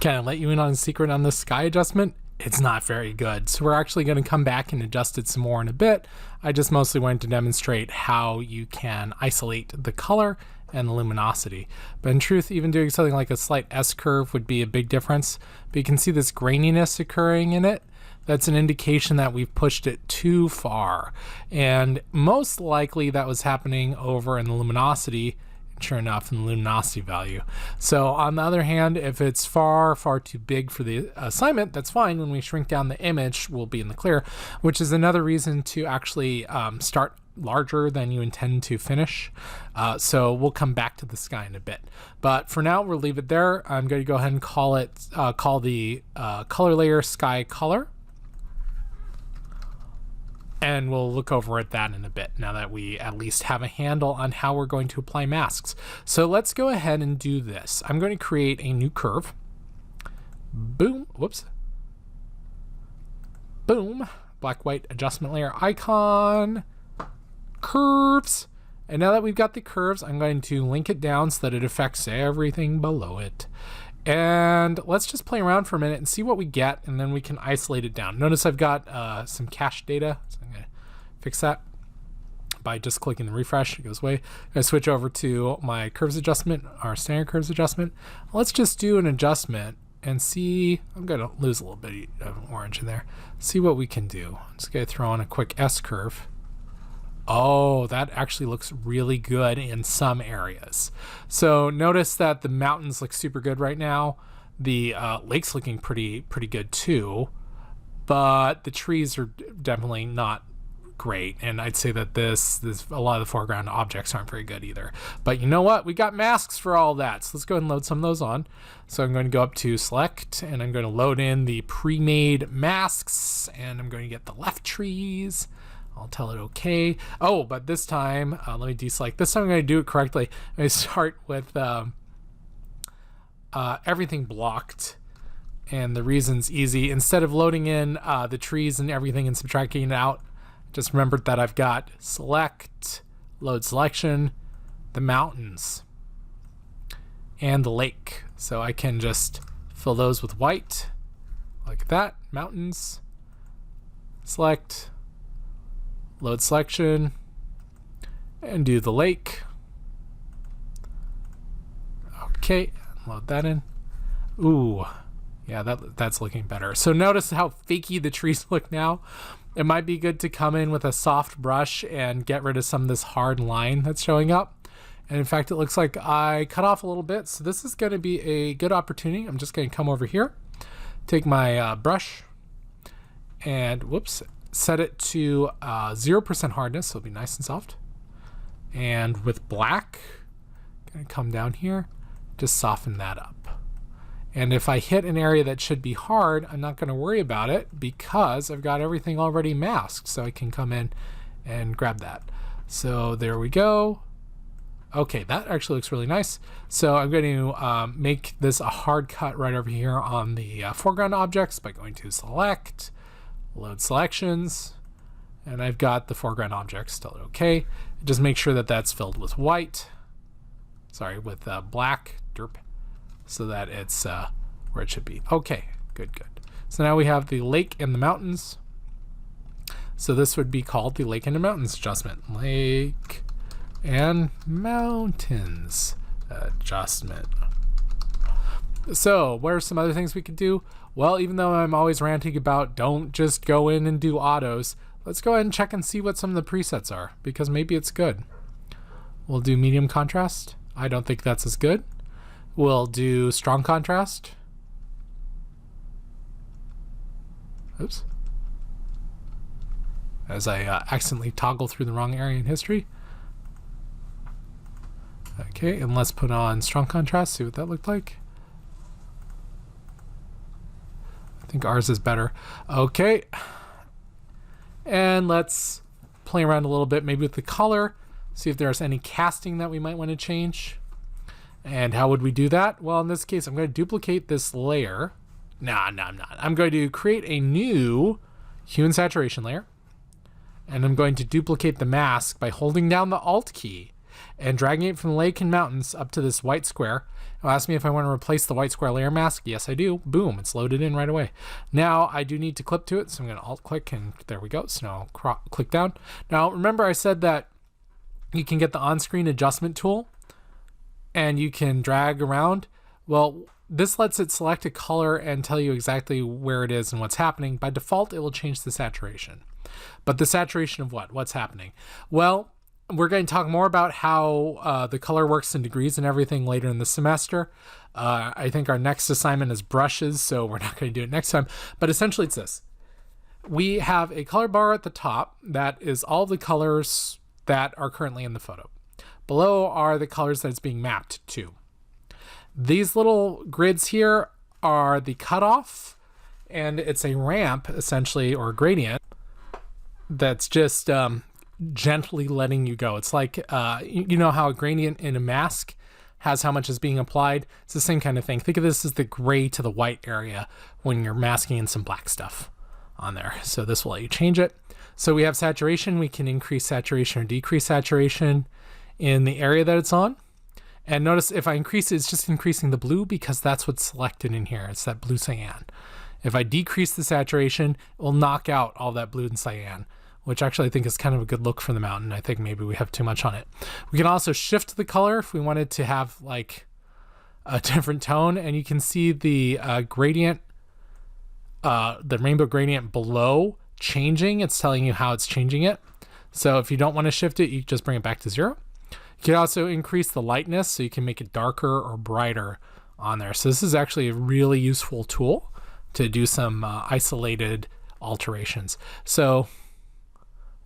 Can I let you in on a secret on the sky adjustment? It's not very good. So we're actually going to come back and adjust it some more in a bit. I just mostly wanted to demonstrate how you can isolate the color and the luminosity. But in truth, even doing something like a slight S-curve would be a big difference. But you can see this graininess occurring in it. That's an indication that we've pushed it too far. And most likely that was happening over in the luminosity, sure enough, in the luminosity value. So on the other hand, if it's far too big for the assignment, that's fine. When we shrink down the image, we'll be in the clear, which is another reason to actually start larger than you intend to finish. So we'll come back to the sky in a bit. But for now, we'll leave it there. I'm going to go ahead and call the color layer sky color. And we'll look over at that in a bit now that we at least have a handle on how we're going to apply masks. So let's go ahead and do this. I'm going to create a new curve. Boom. Whoops. Boom. Black, white, adjustment layer icon. Curves. And now that we've got the curves, I'm going to link it down so that it affects everything below it. And let's just play around for a minute and see what we get, and then we can isolate it down. Notice I've got some cache data, so I'm going to fix that by just clicking the refresh. It goes away. I'm going to switch over to my curves adjustment, our standard curves adjustment. Let's just do an adjustment and see. I'm going to lose a little bit of orange in there. See what we can do. I'm just going to throw on a quick S curve. Oh, that actually looks really good in some areas. So notice that the mountains look super good right now. The lake's looking pretty good too, but the trees are definitely not great. And I'd say that this a lot of the foreground objects aren't very good either. But you know what? We got masks for all that. So let's go ahead and load some of those on. So I'm going to go up to select, and I'm going to load in the pre-made masks, and I'm going to get the left trees. I'll tell it okay. Oh, but this time, let me deselect. This time I'm going to do it correctly. I'm going to start with everything blocked. And the reason's easy. Instead of loading in the trees and everything and subtracting it out, just remembered that I've got select, load selection, the mountains, and the lake. So I can just fill those with white, like that. Mountains, select, load selection, and do the lake. Okay, load that in. Ooh, yeah, that's looking better. So notice how fakey the trees look now. It might be good to come in with a soft brush and get rid of some of this hard line that's showing up. And in fact, it looks like I cut off a little bit. So this is going to be a good opportunity. I'm just going to come over here, take my brush, and whoops, set it to 0% hardness, so it'll be nice and soft. And with black, gonna come down here, just soften that up. And if I hit an area that should be hard, I'm not gonna worry about it because I've got everything already masked, so I can come in and grab that. So there we go. Okay, that actually looks really nice. So I'm going to make this a hard cut right over here on the foreground objects by going to select, load selections, and I've got the foreground objects. Tell it okay. Just make sure that that's filled with white, with black, derp, so that it's where it should be. Okay, good. So now we have the lake and the mountains. So this would be called the lake and the mountains adjustment. Lake and mountains adjustment. So what are some other things we could do? Well, even though I'm always ranting about don't just go in and do autos, let's go ahead and check and see what some of the presets are, because maybe it's good. We'll do medium contrast. I don't think that's as good. We'll do strong contrast. Oops. As I accidentally toggle through the wrong area in history. Okay, and let's put on strong contrast, see what that looked like. I think ours is better. Okay. And let's play around a little bit, maybe with the color, see if there's any casting that we might want to change. And how would we do that? Well, in this case, I'm going to duplicate this layer. No, I'm not. I'm going to create a new hue and saturation layer. And I'm going to duplicate the mask by holding down the Alt key. and dragging it from the lake and mountains up to this white square. It'll ask me if I want to replace the white square layer mask. Yes, I do. Boom, it's loaded in right away. Now I do need to clip to it, so I'm going to alt click, and there we go. So now I'll click down. Now remember I said that you can get the on-screen adjustment tool and you can drag around. Well, this lets it select a color and tell you exactly where it is and what's happening. By default, it will change the saturation. But the saturation of what? What's happening? Well, we're going to talk more about how the color works in degrees and everything later in the semester. I think our next assignment is brushes, so we're not going to do it next time. But essentially it's this. We have a color bar at the top that is all the colors that are currently in the photo. Below are the colors that it's being mapped to. These little grids here are the cutoff, and it's a ramp essentially, or a gradient, that's just gently letting you go. It's like, you know how a gradient in a mask has how much is being applied? It's the same kind of thing. Think of this as the gray to the white area when you're masking in some black stuff on there. So this will let you change it. So we have saturation. We can increase saturation or decrease saturation in the area that it's on. And notice if I increase it, it's just increasing the blue because that's what's selected in here. It's that blue cyan. If I decrease the saturation, it will knock out all that blue and cyan, which actually I think is kind of a good look for the mountain. I think maybe we have too much on it. We can also shift the color if we wanted to have like a different tone, and you can see the gradient, the rainbow gradient below changing. It's telling you how it's changing it. So if you don't want to shift it, you just bring it back to 0. You can also increase the lightness, so you can make it darker or brighter on there. So this is actually a really useful tool to do some isolated alterations. So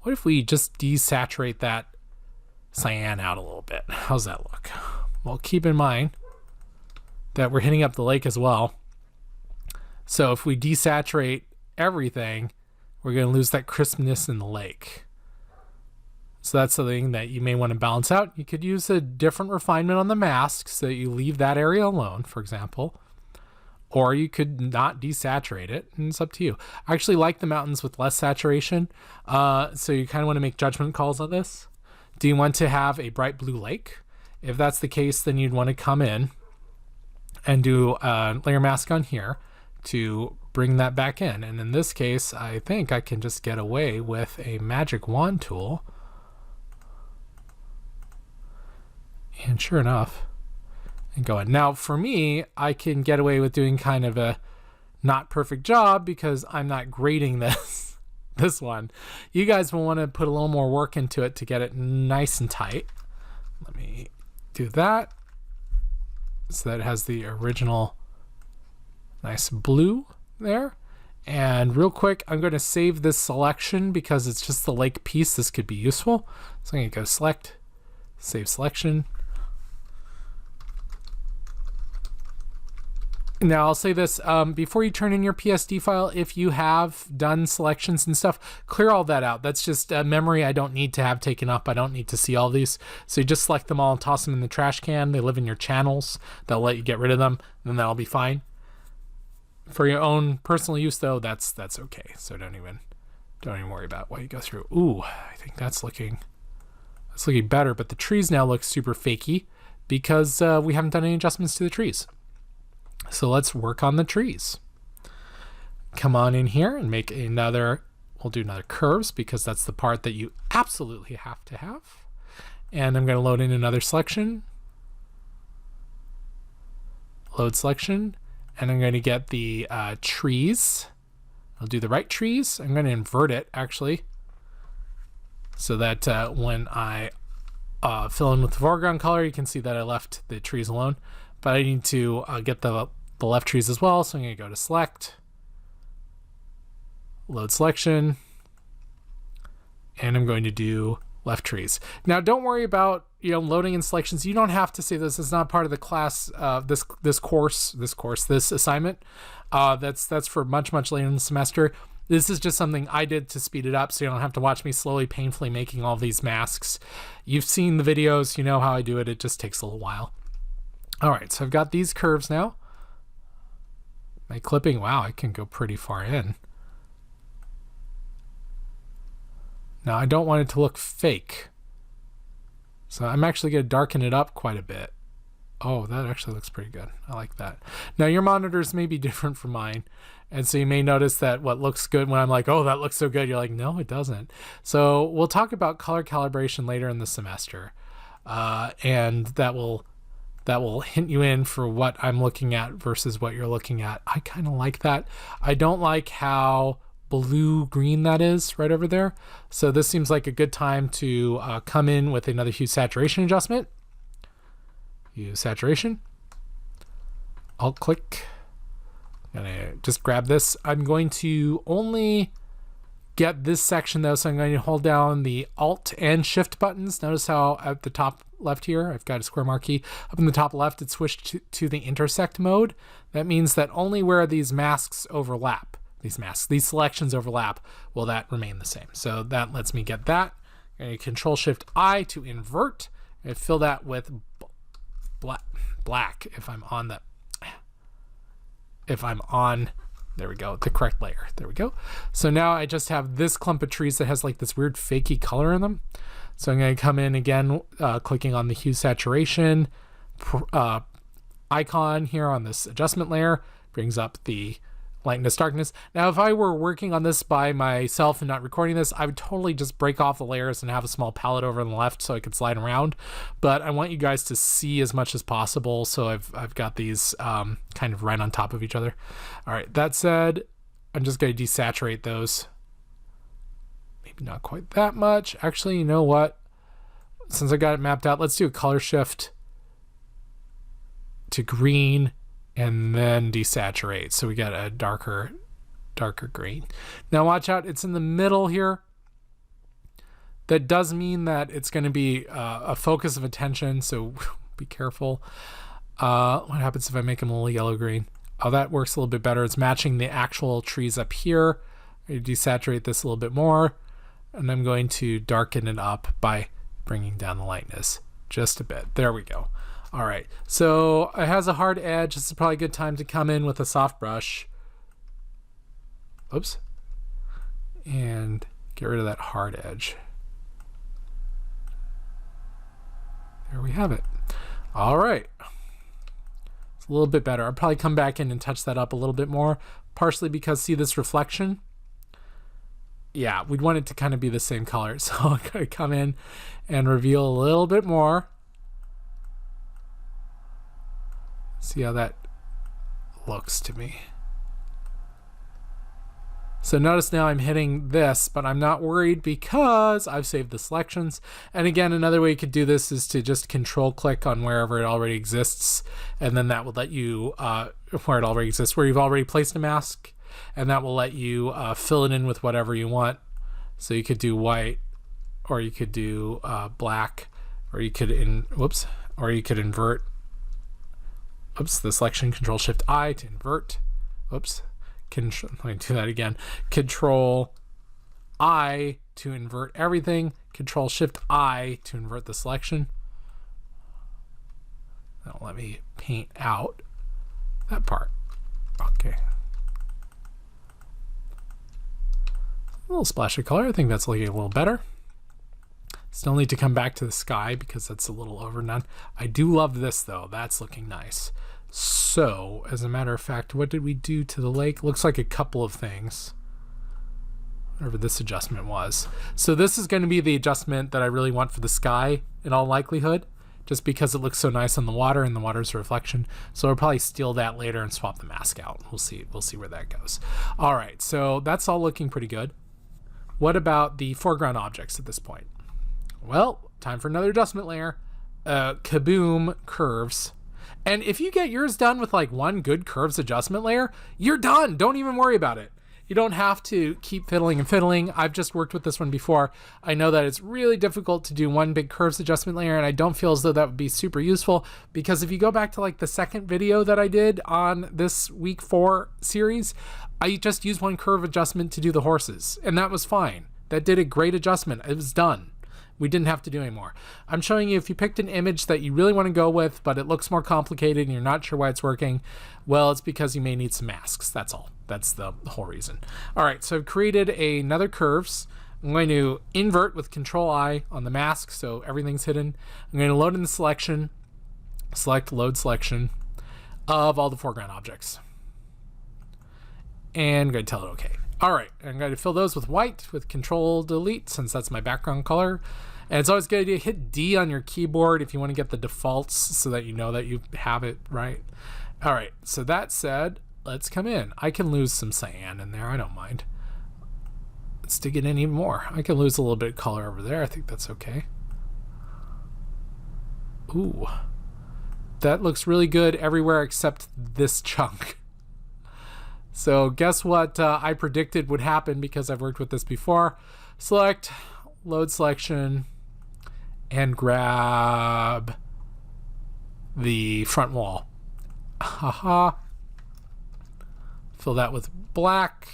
what if we just desaturate that cyan out a little bit? How's that look? Well, keep in mind that we're hitting up the lake as well. So if we desaturate everything, we're going to lose that crispness in the lake. So that's something that you may want to balance out. You could use a different refinement on the mask so that you leave that area alone, for example. Or you could not desaturate it, and it's up to you. I actually like the mountains with less saturation, so you kind of want to make judgment calls on this. Do you want to have a bright blue lake? If that's the case, then you'd want to come in and do a layer mask on here to bring that back in. And in this case, I think I can just get away with a magic wand tool. And sure enough, and go in. Now for me, I can get away with doing kind of a not perfect job because I'm not grading this one. You guys will want to put a little more work into it to get it nice and tight. Let me do that so that it has the original nice blue there. And real quick, I'm going to save this selection because it's just the lake piece. This could be useful. So I'm going to go select, save selection. Now I'll say this, before you turn in your PSD file, if you have done selections and stuff, clear all that out. That's just a memory I don't need to have taken up. I don't need to see all these. So you just select them all and toss them in the trash can. They live in your channels. They'll let you get rid of them, and then that'll be fine. For your own personal use though, that's okay. So don't even worry about what you go through. Ooh, I think that's looking better, but the trees now look super fakey because we haven't done any adjustments to the trees. So let's work on the trees. Come on in here and make another, we'll do another curves because that's the part that you absolutely have to have. And I'm going to load in another selection. Load selection. And I'm going to get the trees. I'll do the right trees. I'm going to invert it actually, so that when I fill in with the foreground color, you can see that I left the trees alone. But I need to get the left trees as well. So I'm going to go to select, load selection, and I'm going to do left trees. Now don't worry about loading in selections. You don't have to say this is not part of the class, this assignment. That's for much later in the semester. This is just something I did to speed it up so you don't have to watch me slowly, painfully making all these masks. You've seen the videos, you know how I do it. It just takes a little while. All right, so I've got these curves now. My clipping, wow, I can go pretty far in. Now I don't want it to look fake. So I'm actually going to darken it up quite a bit. Oh, that actually looks pretty good. I like that. Now your monitors may be different from mine. And so you may notice that what looks good when I'm like, oh, that looks so good. You're like, no, it doesn't. So we'll talk about color calibration later in the semester. And that will hint you in for what I'm looking at versus what you're looking at. I kind of like that. I don't like how blue-green that is right over there. So this seems like a good time to come in with another hue saturation adjustment. Hue saturation. Alt click. I'm gonna just grab this. I'm going to only get this section though, so I'm going to hold down the Alt and Shift buttons. Notice how at the top left here, I've got a square marquee. Up in the top left, it's switched to the intersect mode. That means that only where these masks overlap, these selections overlap, will that remain the same. So that lets me get that. I'm going to Control Shift I to invert and fill that with black if I'm on there we go, the correct layer. There we go. So now I just have this clump of trees that has like this weird fakey color in them. So I'm going to come in again, clicking on the hue saturation icon here on this adjustment layer, brings up the lightness darkness. Now if I were working on this by myself and not recording this, I would totally just break off the layers and have a small palette over on the left so I could slide around, but I want you guys to see as much as possible, so I've got these kind of right on top of each other. All right, that said, I'm just going to desaturate those. Maybe not quite that much. Actually, you know what, since I got it mapped out, let's do a color shift to green and then desaturate, so we got a darker green. Now watch out, it's in the middle here. That does mean that it's going to be a focus of attention, so be careful. What happens if I make them a little yellow-green? Oh, that works a little bit better. It's matching the actual trees up here. I desaturate this a little bit more, and I'm going to darken it up by bringing down the lightness just a bit. There we go. All right, so it has a hard edge. This is probably a good time to come in with a soft brush. Oops. And get rid of that hard edge. There we have it. All right. It's a little bit better. I'll probably come back in and touch that up a little bit more, partially because, see this reflection? Yeah, we'd want it to kind of be the same color. So I'm going to come in and reveal a little bit more. See how that looks to me. So notice now I'm hitting this, but I'm not worried because I've saved the selections. And again, another way you could do this is to just control click on wherever it already exists. And then that will let you, where it already exists, where you've already placed a mask. And that will let you fill it in with whatever you want. So you could do white, or you could do black, or you could invert. Oops, the selection, Control Shift I to invert. Oops, let me do that again. Control I to invert everything. Control Shift I to invert the selection. That'll let me paint out that part. Okay. A little splash of color. I think that's looking a little better. Still need to come back to the sky because that's a little overdone. I do love this though. That's looking nice. So, as a matter of fact, what did we do to the lake? Looks like a couple of things. Whatever this adjustment was. So this is going to be the adjustment that I really want for the sky in all likelihood, just because it looks so nice on the water and the water's a reflection. So I'll probably steal that later and swap the mask out. We'll see where that goes. All right, so that's all looking pretty good. What about the foreground objects at this point? Well, time for another adjustment layer. Kaboom, curves. And if you get yours done with like one good curves adjustment layer, you're done. Don't even worry about it. You don't have to keep fiddling and fiddling. I've just worked with this one before. I know that it's really difficult to do one big curves adjustment layer, and I don't feel as though that would be super useful, because if you go back to like the second video that I did on this week 4 series, I just used one curve adjustment to do the horses, and that was fine. That did a great adjustment. It was done. We didn't have to do any more. I'm showing you if you picked an image that you really want to go with, but it looks more complicated and you're not sure why it's working, well, it's because you may need some masks. That's all. That's the whole reason. All right, so I've created another curves. I'm going to invert with Control I on the mask so everything's hidden. I'm going to load in the selection, select load selection of all the foreground objects. And I'm going to tell it okay. All right, I'm going to fill those with white with Control Delete since that's my background color. And it's always a good idea to hit D on your keyboard if you want to get the defaults so that you know that you have it right. All right, so that said, let's come in. I can lose some cyan in there, I don't mind. Let's dig it in even more. I can lose a little bit of color over there, I think that's okay. Ooh, that looks really good everywhere except this chunk. So guess what I predicted would happen because I've worked with this before. Select, load selection, and grab the front wall. Haha. Fill that with black.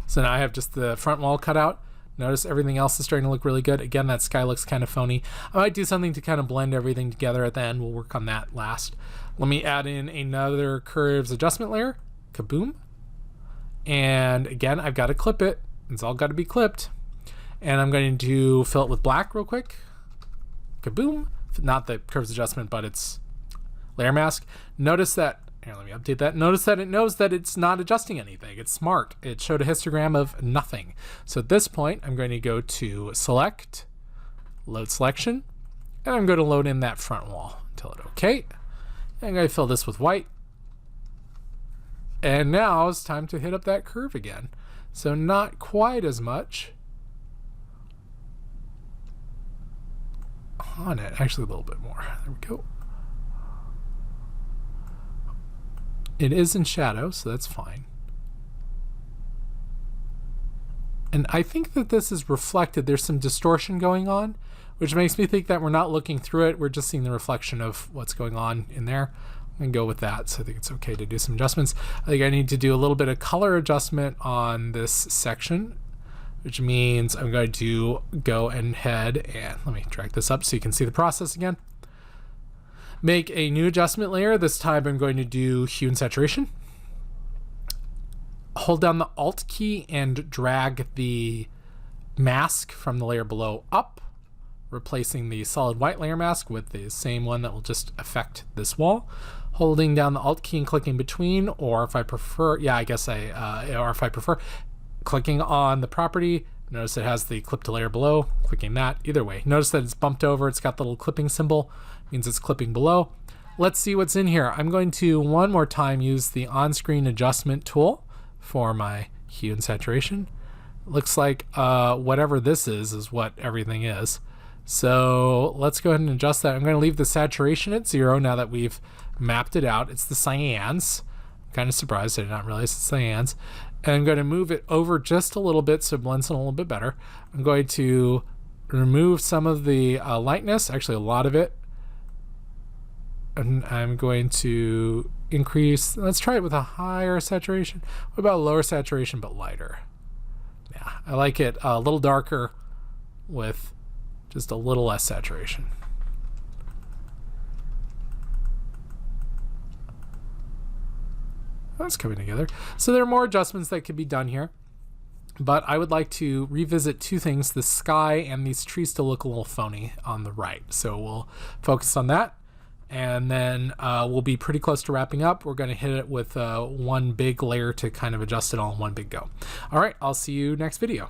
So now I have just the front wall cut out. Notice everything else is starting to look really good. Again, that sky looks kind of phony. I might do something to kind of blend everything together at the end. We'll work on that last. Let me add in another curves adjustment layer. Kaboom. And again, I've got to clip it. It's all got to be clipped. And I'm going to fill it with black real quick. Kaboom. Not the curves adjustment, but it's layer mask. Notice that, here, let me update that. Notice that it knows that it's not adjusting anything. It's smart. It showed a histogram of nothing. So at this point, I'm going to go to select, load selection, and I'm going to load in that front wall. Tell it okay. And I'm going to fill this with white. And now it's time to hit up that curve again. So not quite as much on it, actually a little bit more. There we go. It is in shadow, so that's fine. And I think that this is reflected. There's some distortion going on, which makes me think that we're not looking through it. We're just seeing the reflection of what's going on in there. I'm going to go with that, so I think it's okay to do some adjustments. I think I need to do a little bit of color adjustment on this section, which means I'm going to go ahead and let me drag this up so you can see the process again. Make a new adjustment layer. This time I'm going to do hue and saturation. Hold down the Alt key and drag the mask from the layer below up, replacing the solid white layer mask with the same one that will just affect this wall. Holding down the Alt key and clicking between, or if I prefer, clicking on the property. Notice it has the clip to layer below, clicking that, either way. Notice that it's bumped over, it's got the little clipping symbol, means it's clipping below. Let's see what's in here. I'm going to one more time use the on-screen adjustment tool for my hue and saturation. Looks like whatever this is what everything is. So let's go ahead and adjust that. I'm going to leave the saturation at 0 now that we've mapped it out. It's the cyans. I'm kind of surprised I did not realize it's cyans. And I'm going to move it over just a little bit so it blends in a little bit better. I'm going to remove some of the lightness, actually a lot of it. And I'm going to increase, let's try it with a higher saturation. What about lower saturation but lighter? Yeah, I like it a little darker with just a little less saturation. That's coming together. So there are more adjustments that could be done here, but I would like to revisit two things. The sky and these trees still look a little phony on the right. So we'll focus on that. And then we'll be pretty close to wrapping up. We're going to hit it with one big layer to kind of adjust it all in one big go. All right, I'll see you next video.